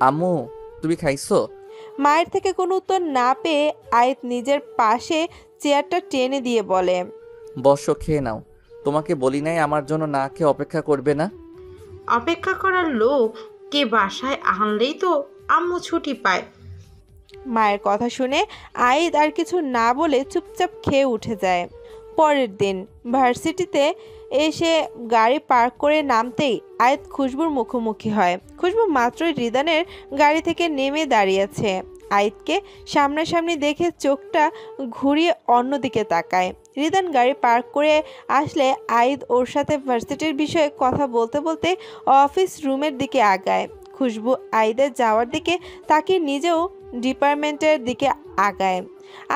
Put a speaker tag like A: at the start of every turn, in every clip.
A: আম্মু, তুমি খাইছো?
B: মায়ের থেকে কোনো উত্তর না পেয়ে আয়াত নিজের পাশে চেয়ারটা টেনে দিয়ে বলে,
A: বসো, খেয়ে নাও। তোমাকে বলি নাই আমার জন্য না খেয়ে অপেক্ষা করবে না?
C: অপেক্ষা করার লোক কে বাসায় আনলেই তো আম্মু ছুটি পায়।
B: মায়ের কথা শুনে আয়াত আর কিছু না বলে চুপচাপ খেয়ে উঠে যায়। পরের দিন ভার্সিটিতে এসে গাড়ি পার্ক করে নামতেই আয়াত খুশবুর মুখোমুখি হয়। খুশবু মাত্রই রিদানের গাড়ি থেকে নেমে দাঁড়িয়েছে। আয়াতকে সামনাসামনি দেখে চোখটা ঘুরিয়ে অন্যদিকে তাকায়। রিদান গাড়ি পার্ক করে আসলে আয়াত ওর সাথে ভার্সিটির বিষয়ে কথা বলতে বলতে অফিস রুমের দিকে আগায়। খুশবু আয়াতের যাওয়ার দিকে তাকিয়ে নিজেও ডিপার্টমেন্টের দিকে আগায়।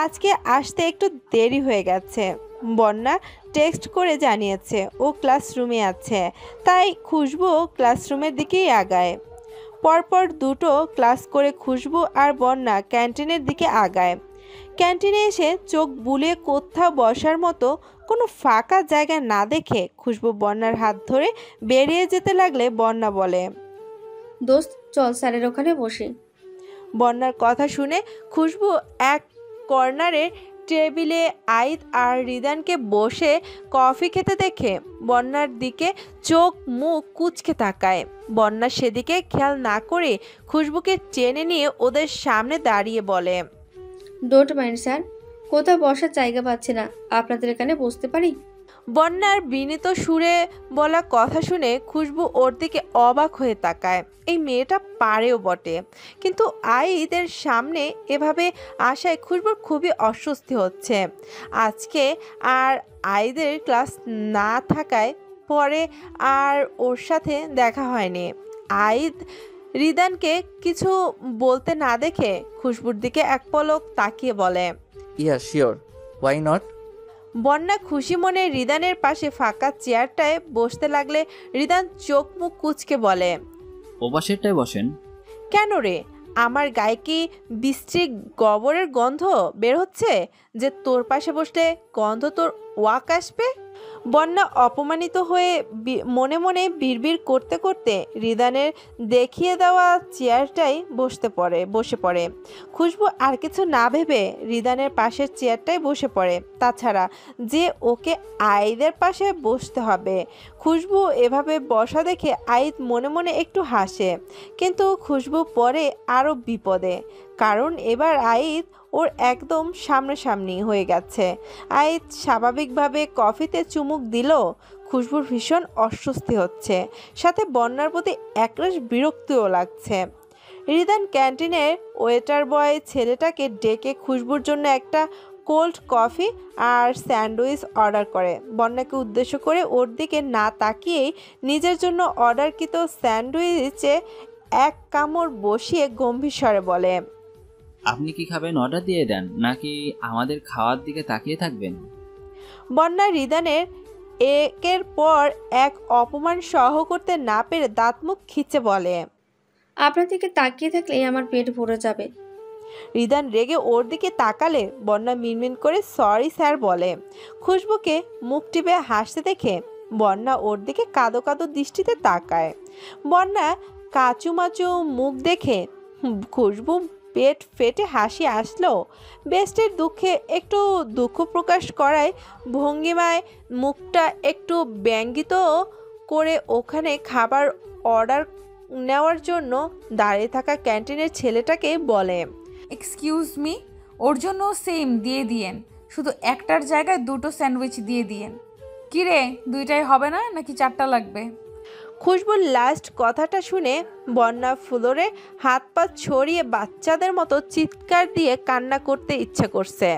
B: আজকে আসতে একটু দেরি হয়ে গেছে। বন্যা টেক্সট করে জানিয়েছে ও ক্লাসরুমে আছে, তাই খুশবু ক্লাসরুমের দিকেই আগায়। পরপর দুটো ক্লাস করে খুশবু আর বন্যা ক্যান্টিনের দিকে আগায়। ক্যান্টিনে এসে চোখ বুলিয়ে কোথাও বসার মতো কোনো ফাঁকা জায়গা না দেখে খুশবু বন্যার হাত ধরে বেরিয়ে যেতে লাগলে বন্যা বলে,
D: দোস্ত চল স্যারের ওখানে বসি।
B: বন্যার কথা শুনে খুশবু এক কর্নারে টেবিলে আইদ আর রিদানকে বসে কফি খেতে দেখে বন্যার দিকে চোখ মুখ কুঁচকে তাকায়। বন্যা সেদিকে খেয়াল না করে খুশবুকে টেনে নিয়ে ওদের সামনে দাঁড়িয়ে বলে,
D: ডোন্ট মাইন্ড স্যার, কোথাও বসার জায়গা পাচ্ছি না, আপনাদের এখানে বসতে পারি?
B: বন্যার বিনীত সুরে বলা কথা শুনে খুশবু ওর দিকে অবাক হয়ে তাকায়। এই মেয়েটা পারেও বটে, কিন্তু আইদের সামনে এভাবে আসায় খুশবুর খুবই অস্বস্তি হচ্ছে। আজকে আর আইদের ক্লাস না থাকায় পরে আর ওর সাথে দেখা হয়নি। আইদ রিদানকে কিছু বলতে না দেখে খুশবুর দিকে এক পলক তাকিয়ে বলে,
A: ইয়া শিওর, ওয়াই নট।
B: বন্যা খুশি মনে রিদানের পাশে ফাঁকা চেয়ারটায় বসতে লাগলে রিদান চোখ মুখ কুঁচকে বলে,
E: ও পাশেরটায় বসেন।
B: কেন রে, আমার গায়ে কি বিশ্রী গোবরের গন্ধ বের হচ্ছে যে তোর পাশে বসলে গন্ধ তোর ওয়াক আসবে? বন্যা অপমানিত হয়ে মনে মনে বিড়বিড় করতে করতে রিদানের দেখিয়ে দেওয়া চেয়ারটাই বসে পড়ে। খুশবু আর কিছু না ভেবে রিদানের পাশের চেয়ারটাই বসে পড়ে। তাছাড়া যে ওকে আইদের পাশে বসতে হবে। খুশবু এভাবে বসা দেখে আইদ মনে মনে একটু হাসে, কিন্তু খুশবু পরে আরও বিপদে, কারণ এবার আইদ ওর একদম সামনাসামনি হয়ে গেছে। আইদ স্বাভাবিকভাবে কফিতে চুমুক দিল। খুশবুর ভীষণ অস্বস্তি হচ্ছে, সাথে বন্যার প্রতি একরাশ বিরক্তিও লাগছে। রিদান ক্যান্টিনের ওয়েটার বয় ছেলেটাকে ডেকে খুশবুর জন্য একটা কোল্ড কফি আর স্যান্ডউইচ অর্ডার করে। বন্যাকে উদ্দেশ্য করে ওর দিকে না তাকিয়েই নিজের জন্য অর্ডারকৃত স্যান্ডউইচে এক কামড় বসিয়ে গম্ভীর স্বরে বলে,
E: আপনি কি খাবেন অর্ডার দিয়ে দেন, নাকি আমাদের খাওয়ার দিকে তাকিয়ে থাকবেন?
B: বন্যা রিদানের একের পর এক অপমান সহ করতে না পেরে দাঁত মুখ খিচে বলে,
D: আপনার দিকে তাকিয়ে থাকলে আমার পেট ভরে যাবে।
B: রিদান রেগে ওর দিকে তাকালে বন্যা মিনমিন করে সরি স্যার বলে। খুশবুকে মুখ টিপে হাসতে দেখে বন্যা ওর দিকে কাদো কাদো দৃষ্টিতে তাকায়। বন্যা কাচুমাচু মুখ দেখে খুশবু পেট ফেটে হাসি আসলো। বেস্টের দুঃখে একটু দুঃখ প্রকাশ করায় ভঙ্গিমায় মুখটা একটু ব্যঙ্গিত করে ওখানে খাবার অর্ডার নেওয়ার জন্য দাঁড়িয়ে থাকা ক্যান্টিনের ছেলেটাকে বলে,
F: এক্সকিউজ মি, ওর জন্য সেম দিয়ে দিয়েন, শুধু একটার জায়গায় দুটো স্যান্ডউইচ দিয়ে দিয়েন। কিরে, দুইটাই হবে না নাকি চারটা লাগবে?
B: খুশবুর লাস্ট কথাটা শুনে বন্যা ফ্লোরে হাত পা ছড়িয়ে বাচ্চাদের মতো চিৎকার দিয়ে কান্না করতে ইচ্ছে করছে।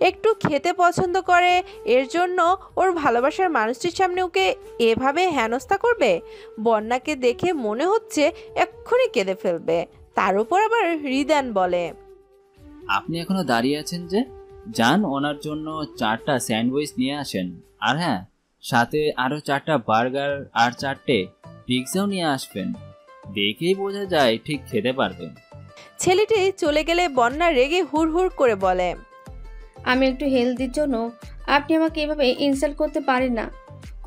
B: একটু খেতে পছন্দ করে, এর জন্য ওর ভালোবাসার মানুষটির সামনে ওকে এভাবে হেনস্থা করবে। বন্যাকে দেখে মনে হচ্ছে এক্ষুনি কেঁদে ফেলবে। তার উপর আবার রিদান বলে,
E: আপনি এখনো দাঁড়িয়ে আছেন যে? যান, ওনার জন্য 4টা স্যান্ডউইচ নিয়ে আসেন, আর হ্যাঁ, সাথে আরো 4টা বার্গার আর 4টে পিৎজাও নিয়ে আসবেন। দেখেই বোঝা যায় ঠিক খেতে পারবেন।
B: ছেলেটি চলে গেলে বন্যা রেগে হুড় হুড় করে বলে,
D: আমি একটু হেলদির জন্য আপনি আমাকে এভাবে ইনসাল্ট করতে পারেন না।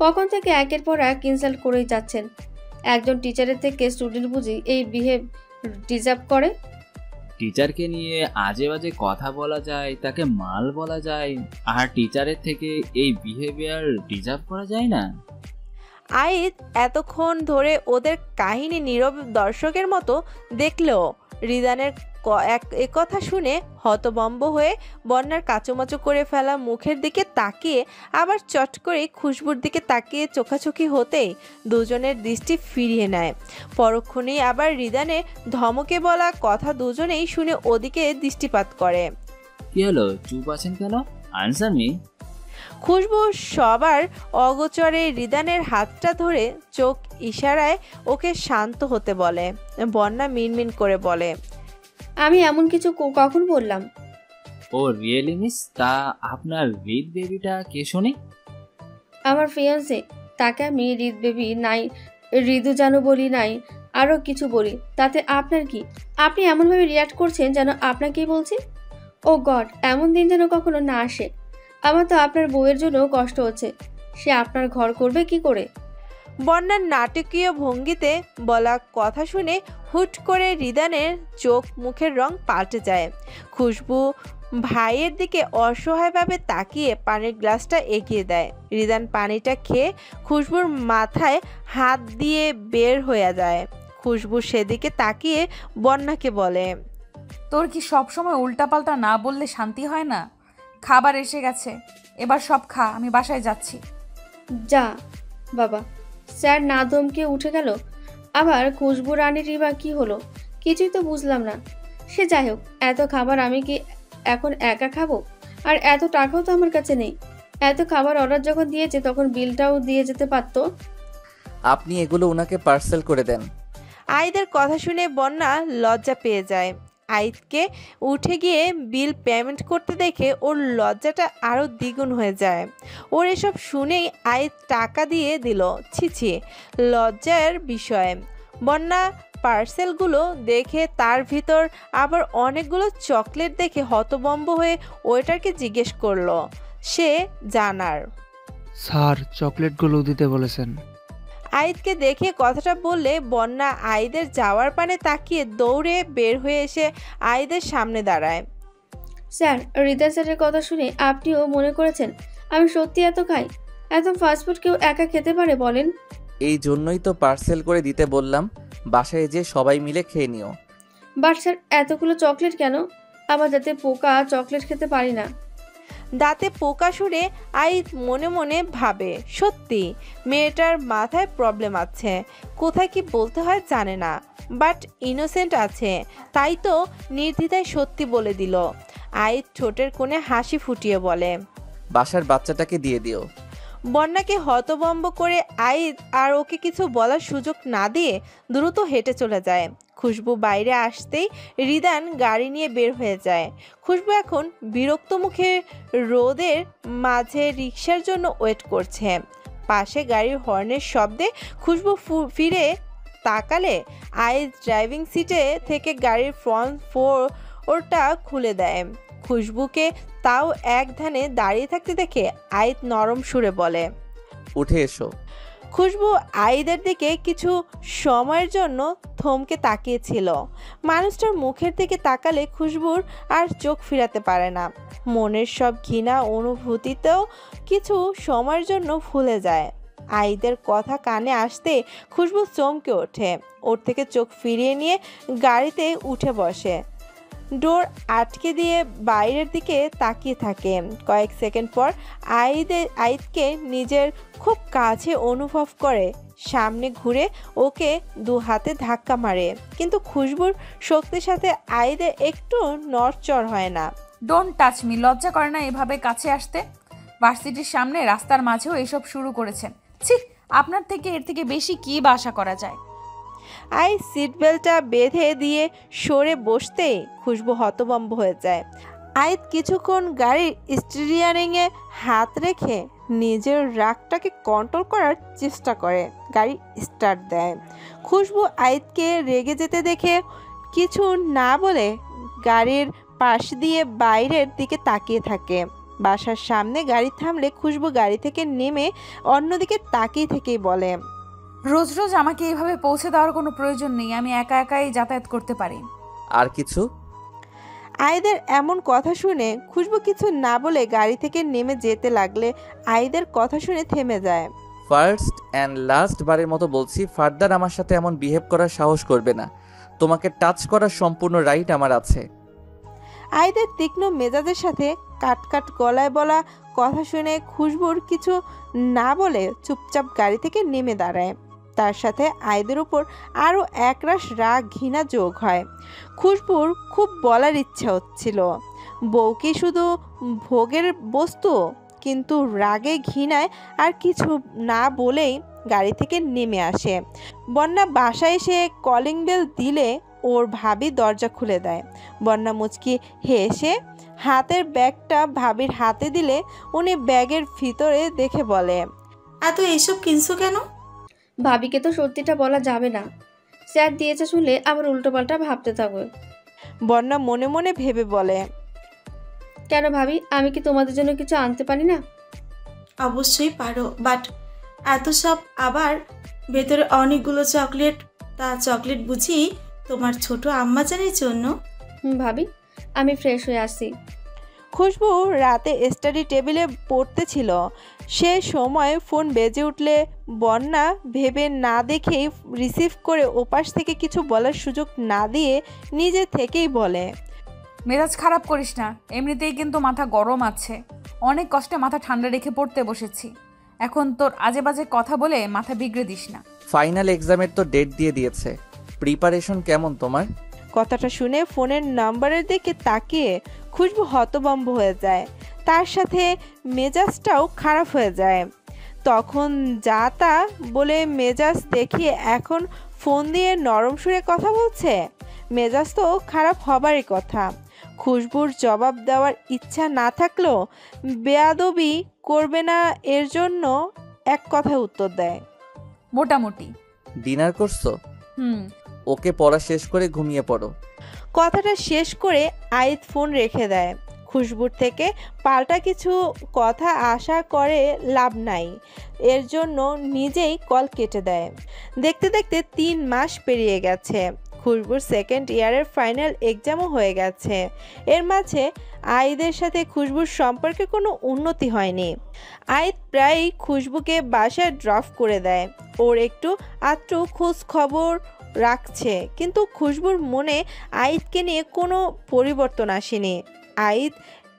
D: কখন থেকে একের পর এক ইনসাল্ট করেই যাচ্ছেন। একজন টিচারের থেকে স্টুডেন্ট বুঝি এই বিহেভ ডিজার্ভ করে?
E: টিচারকে নিয়ে আজে বাজে কথা বলা যায়, তাকে মাল বলা যায়, আর টিচারের থেকে এই বিহেভিয়ার ডিজার্ভ করা যায় না?
B: আইদ এতক্ষণ ধরে ওদের কাহিনী নীরব দর্শকের মতো দেখলেও রিদানের একথা শুনে হতভম্ব হয়ে বন্যার কাচুমাচু করে ফেলা মুখের দিকে তাকিয়ে আবার চট করে খুশবুর দিকে তাকিয়ে চোখাচোখি হতেই দুজনের দৃষ্টি ফিরিয়ে নেয়। পরক্ষণেই আবার রিদানের ধমকে বলা কথা দুজনেই শুনে ওদিকে দৃষ্টিপাত করে।
E: কি হলো, চুপ আছেন কেন? Answer me.
B: খুশবু সবার অগোচরে রিদানের হাতটা ধরে চোখ ইশারায় ওকে শান্ত হতে বলে। বন্যা মিনমিন করে বলে,
D: আমি এমন কিছু কখন বললাম?
E: ও রিয়েলি মিস, তা আপনার রিদ বেবিটা কে শুনি?
D: আমার ফিয়ান্সে, তাকে আমি রিদ বেবি নাই, রিদু জানো বলি নাই, আরও কিছু বলি, তাতে আপনার কি? আপনি এমনভাবে রিয়াক্ট করছেন যেন আপনাকেই বলছি। ও গড, এমন দিন যেন কখনো না আসে। আমার তো আপনার বউয়ের জন্য কষ্ট হচ্ছে, সে আপনার ঘর করবে কি করে?
B: বন্যার নাটকীয় ভঙ্গিতে বলা কথা শুনে হুট করে রিদানের চোখ মুখের রং পাল্টে যায়। খুশবু ভাইয়ের দিকে অসহায়ভাবে তাকিয়ে পানির গ্লাসটা এগিয়ে দেয়। রিদান পানিটা খেয়ে খুশবুর মাথায় হাত দিয়ে বের হয়ে যায়। খুশবু সেদিকে তাকিয়ে বন্যাকে বলে,
F: তোর কি সবসময় উল্টাপাল্টা না বললে শান্তি হয় না? খাবার এসে গেছে, এবার সব খা, আমি বাসায় যাচ্ছি।
D: যা বাবা। স্যার না ধমকে উঠে গেল। আবার খুশবু রানীরই বা কি হলো? কিছুই তো বুঝলাম না। সে যাই হোক, এত খাবার আমি কি এখন একা খাবো? আর এত টাকাও তো আমার কাছে নেই। এত খাবার অর্ডার যখন দিয়েছে তখন বিলটাও দিয়ে যেতে পারতো।
A: আপনি এগুলো ওনাকে পার্সেল করে দেন।
B: আইদের কথা শুনে বন্যা লজ্জা পেয়ে যায়। আইদকে উঠে গিয়ে বিল পেমেন্ট করতে দেখে ওর লজ্জাটা আরও দ্বিগুণ হয়ে যায়। ওর এসব শুনেই আইদ টাকা দিয়ে দিল। ছিছি, লজ্জার বিষয়। বন্যা পার্সেলগুলো দেখে তার ভিতর আবার অনেকগুলো চকলেট দেখে হতভম্ব হয়ে ওয়েটারকে জিজ্ঞেস করলো সে জানার।
G: স্যার, চকলেটগুলো দিতে বলেছেন।
B: আইদকে দেখে কথাটা বললে বন্যা আইদের যাওয়ার পানে তাকিয়ে দৌড়ে বের হয়ে এসে আইদের সামনে দাঁড়ায়।
D: স্যার, রিতা স্যারের কথা শুনে আপনিও মনে করেছেন আমি সত্যি এত খাই? এত ফাস্টফুড কেউ একা খেতে পারে বলেন?
A: এই জন্যই তো পার্সেল করে দিতে বললাম, বাসায় যে সবাই মিলে খেয়ে নিও।
D: বাট স্যার, এতগুলো চকলেট কেন? আবার যাতে পোকা চকলেট খেতে পারি না।
B: দাঁতে পোকা শুনে আইদ মনে মনে ভাবে, সত্যি মেয়েটার মাথায় প্রবলেম আছে, কোথায় কি বলতে হয় জানে না, বাট ইনোসেন্ট আছে, তাই তো নির্দ্বিধায় সত্যি বলে দিল। আইদ ঠোঁটের কোণে হাসি ফুটিয়ে বলে,
A: বাসার বাচ্চাটাকে দিয়ে দিও।
B: বন্যাকে হতভম্ব করে আইদ আর ওকে কিছু বলার সুযোগ না দিয়ে দ্রুত হেঁটে চলে যায়। খুশবু বাইরে আসতেই রিদান গাড়ি নিয়ে বের হয়ে যায়। খুশবু এখন বিরক্ত মুখে রোদের মাঝে রিকশার জন্য ওয়েট করছে। পাশে গাড়ির হর্নের শব্দে খুশবু ফিরে তাকালে আইদ ড্রাইভিং সিটে থেকে গাড়ির ফ্রন্ট ফোরটা খুলে দেয়। খুশবুকে তাও এক ধ্যানে দাঁড়িয়ে থাকতে দেখে আইদ নরম সুরে বলে,
A: উঠে এসো।
B: খুশবু আইদের দিকে কিছু সময়ের জন্য থমকে তাকিয়েছিল। মানুষটার মুখের দিকে তাকালে খুশবুর আর চোখ ফিরাতে পারে না। মনের সব ঘৃণা অনুভূতিতেও কিছু সময়ের জন্য ভুলে যায়। আইদের কথা কানে আসতে খুশবু চমকে ওঠে। ওর থেকে চোখ ফিরিয়ে নিয়ে গাড়িতে উঠে বসে। ডোর আটকে দিয়ে বাইরের দিকে তাকিয়ে থাকে। কয়েক সেকেন্ড পর আইদকে নিজের খুব কাছে অনুভব করে সামনে ঘুরে ওকে দু হাতে ধাক্কা মারে, কিন্তু খুশবুর শক্তির সাথে আইদে একটু নড়চড় হয় না।
F: ডোন্ট টাচ মি, লজ্জা করে না এভাবে কাছে আসতে? ভার্সিটির সামনে রাস্তার মাঝেও এসব শুরু করেছেন। ছি, আপনার থেকে এর থেকে বেশি কি বা আশা করা যায়?
B: আইদ সিট বেল্টটা বেঁধে দিয়ে সরে বসতেই খুশবু হতভম্ব হয়ে যায়। আইদ কিছুক্ষণ গাড়ির স্টিয়ারিংয়ে হাত রেখে নিজের রাগটাকে কন্ট্রোল করার চেষ্টা করে গাড়ি স্টার্ট দেয়। খুশবু আইদকে রেগে যেতে দেখে কিছু না বলে গাড়ির পাশ দিয়ে বাইরের দিকে তাকিয়ে থাকে। বাসার সামনে গাড়ি থামলে খুশবু গাড়ি থেকে নেমে অন্যদিকে তাকিয়ে থেকেই বলে,
F: রোজ রোজ আমাকে এইভাবে পৌঁছে দেওয়ার কোনো প্রয়োজন নেই, আমি একা একাই যাতায়াত করতে পারি।
A: আর কিছু?
B: আইদের এমন কথা শুনে খুশবু কিছু না বলে গাড়ি থেকে নেমে যেতে লাগলে আইদের কথা শুনে থেমে যায়।
A: ফার্স্ট অ্যান্ড লাস্ট বারের মতো বলছি, ফার্দার আমার সাথে এমন বিহেভ করার সাহস করবে না। তোমাকে টাচ করার সম্পূর্ণ রাইট আমার আছে।
B: আইদের তীক্ষ্ণ মেজাজের সাথে কাট গলায় বলা কথা শুনে খুশবুর কিছু না বলে চুপচাপ গাড়ি থেকে নেমে দাঁড়ায়। তার সাথে আইদের উপর আরও একরাশ রাগ ঘৃণা যোগ হয়। খুশবুর খুব বলার ইচ্ছা হচ্ছিল, বউ কি শুধু ভোগের বস্তু? কিন্তু রাগে ঘৃণায় আর কিছু না বলেই গাড়ি থেকে নেমে আসে। বন্যা বাসায় এসে কলিং বেল দিলে ওর ভাবি দরজা খুলে দেয়। বন্যা মুচকি হেসে হাতের ব্যাগটা ভাবির হাতে দিলে উনি ব্যাগের ভিতরে দেখে বলে,
H: এত এইসব কিনছো কেন?
D: ভাবিকে তো সত্যিটা বলা যাবে না, স্যার দিয়েছে শুনলে আবার উল্টোপাল্টা ভাবতে থাকবে।
B: বন্যা মনে মনে ভেবে বলে,
D: কেন ভাবি, আমি কি তোমাদের জন্য কিছু আনতে পারি না?
H: অবশ্যই পারো, বাট এত সব আবার ভেতরে অনেকগুলো চকলেট। তা চকলেট বুঝি তোমার ছোট আম্মাজানের জন্য?
D: ভাবি, আমি ফ্রেশ হয়ে আসছি।
B: খুশবু রাতে স্টাডি টেবিলে পড়তেছিল, সে সময় ফোন বেজে উঠলে বন্যা ভেবে না দেখেই রিসিভ করে ওপাশ থেকে কিছু বলার সুযোগ না দিয়ে নিজে থেকেই বলে,
F: মেজাজ খারাপ করিস না, এমনিতেই কিন্তু মাথা গরম আছে। অনেক কষ্টে মাথা ঠান্ডা রেখে পড়তে বসেছি, এখন তোর আজে বাজে কথা বলে মাথা বিগড়ে দিস না।
A: ফাইনাল এক্সামের তো ডেট দিয়ে দিয়েছে, প্রিপারেশন কেমন তোমার?
B: কথাটা শুনে ফোনের নাম্বারের দিকে তাকিয়ে খুশবু হতভম্ব হয়ে যায়, তার সাথে মেজাজটাও খারাপ হয়ে যায়। তখন যা তা বলে মেজাজ দেখিয়ে এখন ফোন দিয়ে নরম সুরে কথা বলছে, মেজাজ তো খারাপ হবারই কথা। খুশবুর জবাব দেওয়ার ইচ্ছা না থাকলেও বেয়াদবি করবে না এর জন্য এক কথায় উত্তর দেয়,
F: মোটামুটি।
A: ডিনার করছো?
F: হুম।
A: ওকে, পড়া শেষ করে ঘুমিয়ে পড়ো।
B: কথাটা শেষ করে আইদ ফোন রেখে দেয়। খুশবুর থেকে পাল্টা কিছু কথা আশা করে লাভ নাই, এর জন্য নিজেই কল কেটে দেয়। দেখতে দেখতে 3 মাস পেরিয়ে গেছে। খুশবুর সেকেন্ড ইয়ারের ফাইনাল এক্সামও হয়ে গেছে। এর মাঝে আইদের সাথে খুশবুর সম্পর্কে কোনো উন্নতি হয়নি। আইদ প্রায়ই খুশবুকে বাসায় ড্রপ করে দেয়, ওর একটু আধটু খোঁজ খবর রাখছে, কিন্তু খুশবুর মনে আইদকে নিয়ে কোনো পরিবর্তন আসেনি। আইদ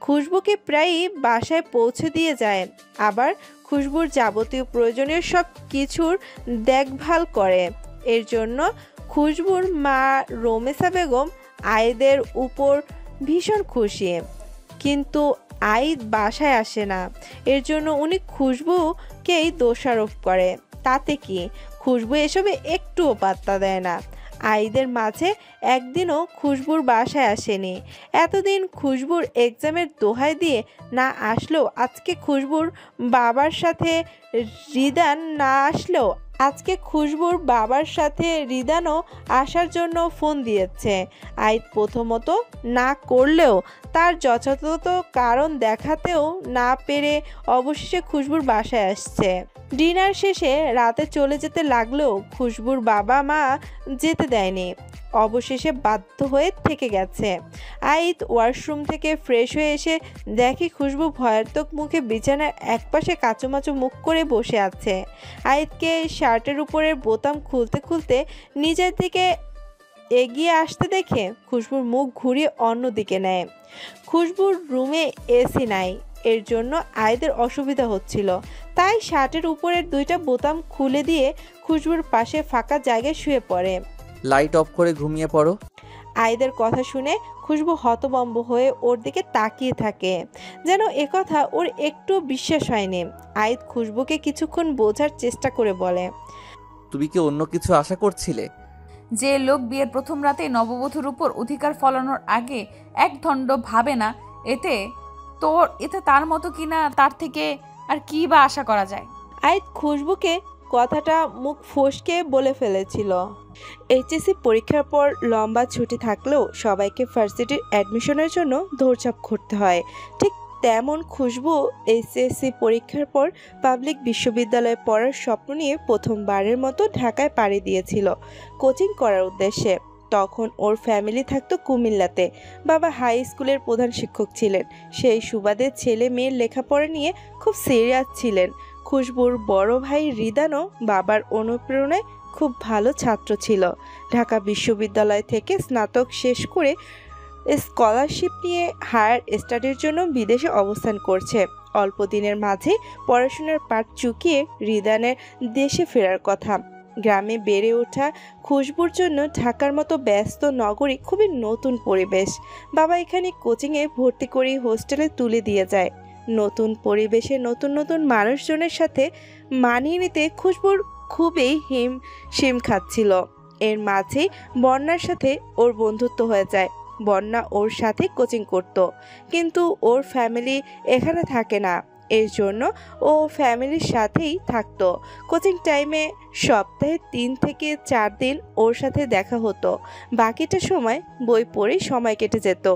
B: খুশবুকে প্রায়ই বাসায় পৌঁছে দিয়ে যায়, আবার খুশবুর যাবতীয় প্রয়োজনীয় সব কিছুর দেখভাল করে। এর জন্য খুশবুর মা রমেশা বেগম আইদের উপর ভীষণ খুশি, কিন্তু আইদ বাসায় আসে না, এর জন্য উনি খুশবুকেই দোষারোপ করে। তাতে কি, খুশবু এসবে একটুও পাত্তা দেয় না। আইদের মাঝে একদিনও খুশবুর বাসায় আসেনি। এতদিন খুশবুর এক্সামের দোহাই দিয়ে না আসলেও আজকে খুশবুর বাবার সাথে রিদানও আসার জন্য ফোন দিয়েছে। আইদ প্রথমত না করলেও তার যথাযথ কারণ দেখাতেও না পেরে অবশেষে খুশবুর বাসায় আসছে। ডিনার শেষে রাতে চলে যেতে লাগলেও খুশবুর বাবা মা যেতে দেয়নি, অবশেষে বাধ্য হয়ে থেকে গেছে। আইদ ওয়াশরুম থেকে ফ্রেশ হয়ে এসে দেখি খুশবু ভয়ার্থক মুখে বিছানার একপাশে কাচুমাচু মুখ করে বসে আছে। আইদকে শার্টের উপরের বোতাম খুলতে খুলতে নিজের দিকে এগিয়ে আসতে দেখে খুশবুর মুখ ঘুরিয়ে অন্যদিকে নেয়। খুশবুর রুমে এসি নাই, এর জন্য আইদের অসুবিধা হচ্ছিল, তাই শার্টের উপরের 2টা বোতাম খুলে দিয়ে খুশবুর পাশে ফাঁকা জায়গায় শুয়ে পড়ে।
A: লাইট অফ করে ঘুমিয়ে পড়ো।
B: আইদের কথা শুনে খুশবু হতভম্ব হয়ে ওর দিকে তাকিয়ে থাকে, যেন একথা ওর একটু বিশ্বাস হয়নি। আইদ খুশবুকে কিছুক্ষণ বোঝার চেষ্টা করে বলে,
A: তুমি কি অন্য কিছু আশা করছিলে?
F: যে লোক বিয়ের প্রথম রাতে নববধূর উপর অধিকার ফলানোর আগে এক দণ্ড ভাবে না, এতে তার মতো কিনা, তার থেকে আর কি বা আশা করা যায়?
B: আইদ খুশবুকে কথাটা মুখ ফসকে বলে ফেলেছিল। এইচএসসি পরীক্ষার পর লম্বা ছুটি থাকলেও সবাইকে ভার্সিটির অ্যাডমিশনের জন্য দৌড়ঝাঁপ করতে হয়, ঠিক তেমন খুশবু এইচএসসি পরীক্ষার পর পাবলিক বিশ্ববিদ্যালয়ে পড়ার স্বপ্ন নিয়ে প্রথমবারের মতো ঢাকায় পাড়ি দিয়েছিল কোচিং করার উদ্দেশ্যে। তখন ওর ফ্যামিলি থাকতো কুমিল্লাতে। বাবা হাই স্কুলের প্রধান শিক্ষক ছিলেন। সেই সুবাদে ছেলে মেয়ের লেখাপড়া নিয়ে খুব সিরিয়াস ছিলেন। খুশবুর বড় ভাই রিদানও বাবার অনুপ্রেরণায় খুব ভালো ছাত্র ছিল। ঢাকা বিশ্ববিদ্যালয় থেকে স্নাতক শেষ করে স্কলারশিপ নিয়ে হায়ার স্টাডির জন্য বিদেশে অবস্থান করছে। অল্প দিনের মাঝে পড়াশোনার পাঠ চুকিয়ে রিদানের দেশে ফেরার কথা। গ্রামে বেড়ে ওঠা খুশবুর জন্য ঢাকার মতো ব্যস্ত নগরী খুবই নতুন পরিবেশ। বাবা এখানে কোচিংয়ে ভর্তি করে হোস্টেলে তুলে দিয়ে যায়। নতুন পরিবেশে নতুন নতুন মানুষজনের সাথে মানিয়ে নিতে খুশবুর খুবই হিমশিম খাচ্ছিল। এর মাঝেই বন্যার সাথে ওর বন্ধুত্ব হয়ে যায়। বন্যা ওর সাথে কোচিং করত, কিন্তু ওর ফ্যামিলি এখানে থাকে না। এর জন্য ও ফ্যামিলির সাথেই থাকতো। কোচিং টাইমে সপ্তাহে 3 থেকে 4 দিন ওর সাথে দেখা হতো। বাকিটা সময় বই পড়ে সময় কেটে যেত।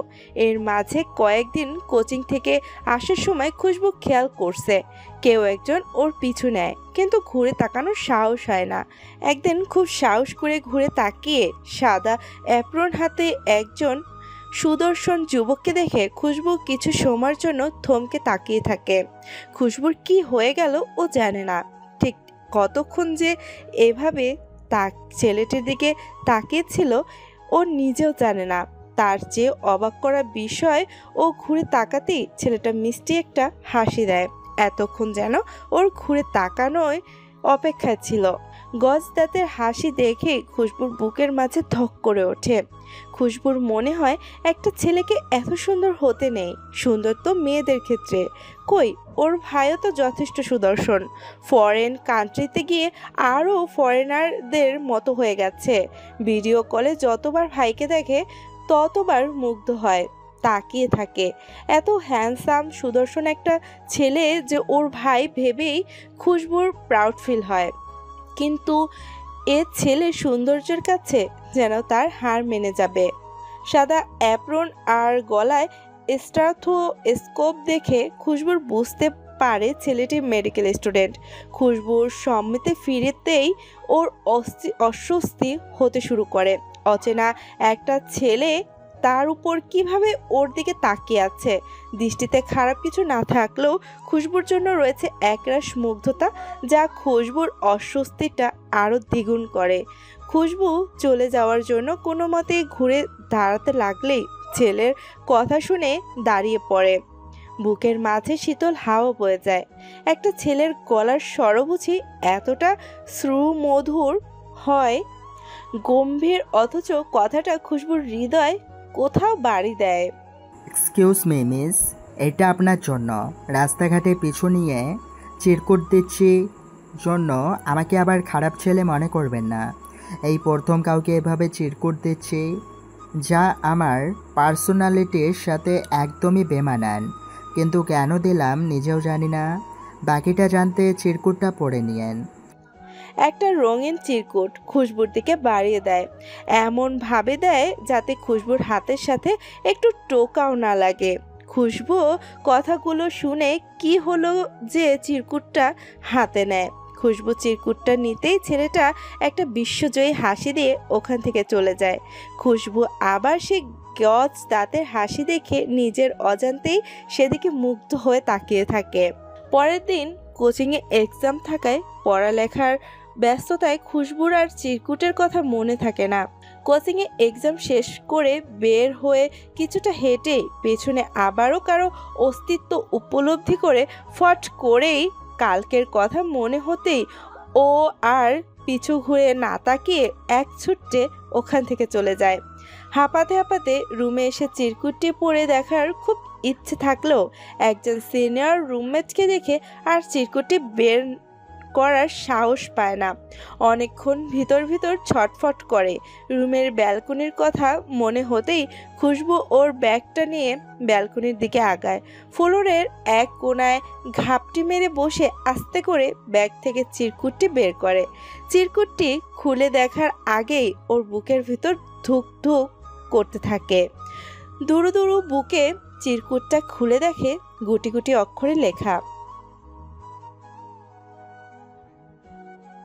B: এর মাঝে কয়েকদিন কোচিং থেকে আসার সময় খুশবু খেয়াল করছে কেউ একজন ওর পিছু নেয়, কিন্তু ঘুরে তাকানোর সাহস হয় না। একদিন খুব সাহস করে ঘুরে তাকিয়ে সাদা অ্যাপ্রন হাতে একজন সুদর্শন যুবককে দেখে খুশবু কিছু সময়ের জন্য থমকে তাকিয়ে থাকে। খুশবুর কি হয়ে গেল ও জানে না। ঠিক কতক্ষণ যে এভাবে ছেলেটির দিকে তাকিয়েছিল ও নিজেও জানে না। তার চেয়ে অবাক করা বিষয়, ও ঘুরে তাকাতেই ছেলেটা মিষ্টি একটা হাসি দেয়। এতক্ষণ যেন ওর ঘুরে তাকানোয় অপেক্ষায় ছিল। গজ দাঁতের হাসি দেখে খুশবুর বুকের মাঝে ধক করে ওঠে। খুশবুর মনে হয় একটা ছেলেকে এত সুন্দর হতে নেই। সুন্দর তো মেয়েদের ক্ষেত্রে, কই ওর ভাইও তো যথেষ্ট সুদর্শন। ফরেন কান্ট্রিতে গিয়ে আরও ফরেনারদের মতো হয়ে গেছে। ভিডিও কলে যতবার ভাইকে দেখে ততবার মুগ্ধ হয়, তাকিয়ে থাকে। এত হ্যান্ডসাম সুদর্শন একটা ছেলে যে ওর ভাই ভেবেই খুশবুর প্রাউড ফিল হয়। কিন্তু এ ছেলে সৌন্দর্যের কাছে যেন তার হার মেনে যাবে। সাদা অ্যাপ্রন আর গলায় স্টেথোস্কোপ দেখে খুশবুর বুঝতে পারে ছেলেটি মেডিকেল স্টুডেন্ট। খুশবুর সম্মতি ফিরতেই ওর অস্বস্তি হতে শুরু করে। অচেনা একটা ছেলে তার উপর কিভাবে ওর দিকে তাকিয়ে আছে। দৃষ্টিতে খারাপ কিছু না থাকলেও খুশবুর জন্য রয়েছে একরাশ মুগ্ধতা, যা খুশবুর অস্বস্তিটা আরও দ্বিগুণ করে। খুশবু চলে যাওয়ার জন্য কোনো মতে ঘুরে দাঁড়াতে লাগলেই ছেলের কথা শুনে দাঁড়িয়ে পড়ে। বুকের মাঝে শীতল হাওয়া বয়ে যায়। একটা ছেলের গলার স্বর বুঝি এতটা শ্রুমধুর হয়, গম্ভীর, অথচ কথাটা খুশবুর হৃদয় কোথাও বাড়ি দেয়।
I: এক্সকিউজ মি মিস, এটা আপনার জন্য। রাস্তাঘাটে পিছু নিয়ে চিরকুট দিচ্ছি জন্য আমাকে আবার খারাপ ছেলে মনে করবেন না। এই প্রথম কাউকে এভাবে চিরকুট দিচ্ছি, যা আমার পার্সোনালিটির সাথে একদমই বেমানান। কিন্তু কেন দিলাম নিজেও জানি না। বাকিটা জানতে চিরকুটটা পড়ে নিয়েন।
B: একটা রঙিন চিরকুট খুশবুর দিকে বাড়িয়ে দেয়, এমন ভাবে দেয় যাতে খুশবুর হাতের সাথে একটু টোকাও না লাগে। খুশবু কথাগুলো শুনে কি হলো যে চিরকুটটা হাতে নেয়। খুশবু চিরকুটটা নিতেই ছেলেটা একটা বিশ্বজয়ী হাসি দিয়ে ওখান থেকে চলে যায়। খুশবু আবার সে গজ দাঁতের হাসি দেখে নিজের অজান্তেই সেদিকে মুগ্ধ হয়ে তাকিয়ে থাকে। পরের দিন কোচিংয়ে এক্সাম থাকায় পড়ালেখার ব্যস্ততায় খুশবুর আর চিরকুটের কথা মনে থাকে না। কোচিংয়ে এক্সাম শেষ করে বের হয়ে কিছুটা হেঁটে পেছনে আবারও কারো অস্তিত্ব উপলব্ধি করে ফট করেই কালকের কথা মনে হতেই ও আর পিছু ঘুরে না তাকিয়ে এক ছুটে ওখান থেকে চলে যায়। হাঁপাতে হাঁপাতে রুমে এসে চিরকুটটি পড়ে দেখার খুব ইচ্ছে থাকলেও একজন সিনিয়র রুমমেটকে দেখে আর চিরকুটটি বের করার সাহস পায় না। অনেকক্ষণ ভিতর ভিতর ছটফট করে। রুমের ব্যালকনির কথা মনে হতেই খুশবু ওর ব্যাগটা নিয়ে ব্যালকনির দিকে আগায়। ফ্লোরের এক কোণায় ঘাপটি মেরে বসে আস্তে করে ব্যাগ থেকে চিরকুটটি বের করে। চিরকুটটি খুলে দেখার আগেই ওর বুকের ভিতর ধুক ধুক করতে থাকে। দুরু দুরু বুকে চিরকুটটা খুলে দেখে গুটি গুটি অক্ষরে লেখা